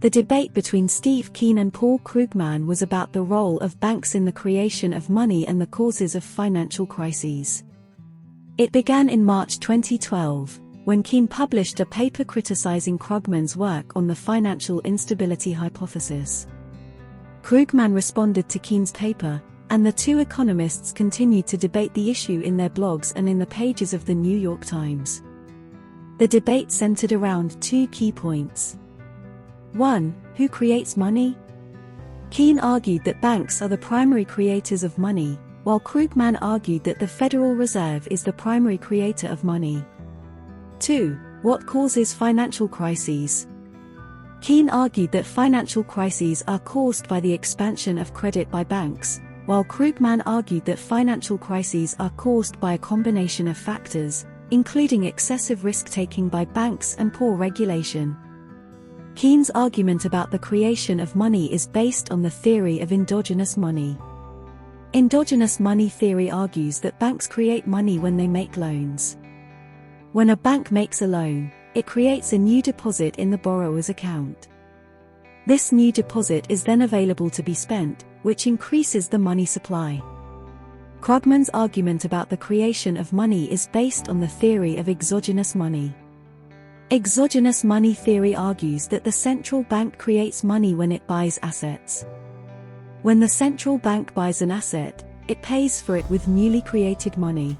The debate between Steve Keen and Paul Krugman was about the role of banks in the creation of money and the causes of financial crises. It began in March 2012, when Keen published a paper criticizing Krugman's work on the financial instability hypothesis. Krugman responded to Keen's paper, and the two economists continued to debate the issue in their blogs and in the pages of the New York Times. The debate centered around two key points. 1. Who creates money? Keen argued that banks are the primary creators of money, while Krugman argued that the Federal Reserve is the primary creator of money. 2. What causes financial crises? Keen argued that financial crises are caused by the expansion of credit by banks, while Krugman argued that financial crises are caused by a combination of factors, including excessive risk-taking by banks and poor regulation. Keen's argument about the creation of money is based on the theory of endogenous money. Endogenous money theory argues that banks create money when they make loans. When a bank makes a loan, it creates a new deposit in the borrower's account. This new deposit is then available to be spent, which increases the money supply. Krugman's argument about the creation of money is based on the theory of exogenous money. Exogenous money theory argues that the central bank creates money when it buys assets. When the central bank buys an asset, it pays for it with newly created money.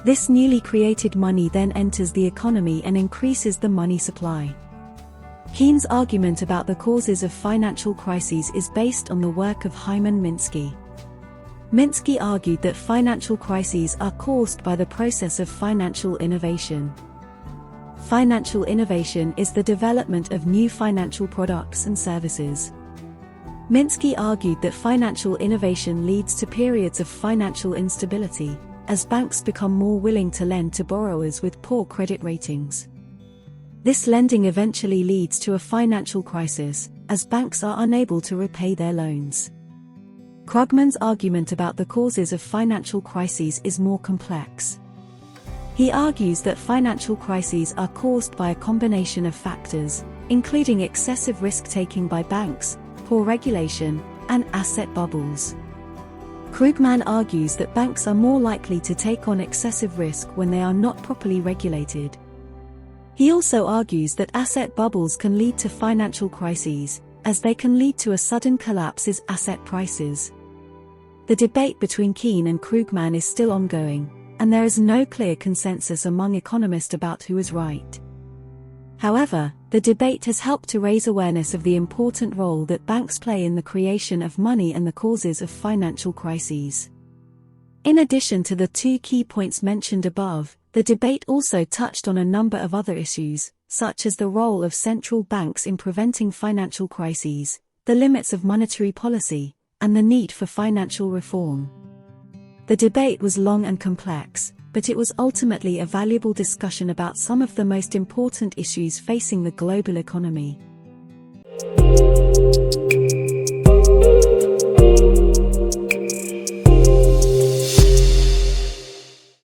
This newly created money then enters the economy and increases the money supply. Keen's argument about the causes of financial crises is based on the work of Hyman Minsky. Minsky argued that financial crises are caused by the process of financial innovation. Financial innovation is the development of new financial products and services. Minsky argued that financial innovation leads to periods of financial instability, as banks become more willing to lend to borrowers with poor credit ratings. This lending eventually leads to a financial crisis, as banks are unable to repay their loans. Krugman's argument about the causes of financial crises is more complex. He argues that financial crises are caused by a combination of factors, including excessive risk-taking by banks, poor regulation, and asset bubbles. Krugman argues that banks are more likely to take on excessive risk when they are not properly regulated. He also argues that asset bubbles can lead to financial crises, as they can lead to a sudden collapse in asset prices. The debate between Keen and Krugman is still ongoing, and there is no clear consensus among economists about who is right. However, the debate has helped to raise awareness of the important role that banks play in the creation of money and the causes of financial crises. In addition to the two key points mentioned above, the debate also touched on a number of other issues, such as the role of central banks in preventing financial crises, the limits of monetary policy, and the need for financial reform. The debate was long and complex, but it was ultimately a valuable discussion about some of the most important issues facing the global economy.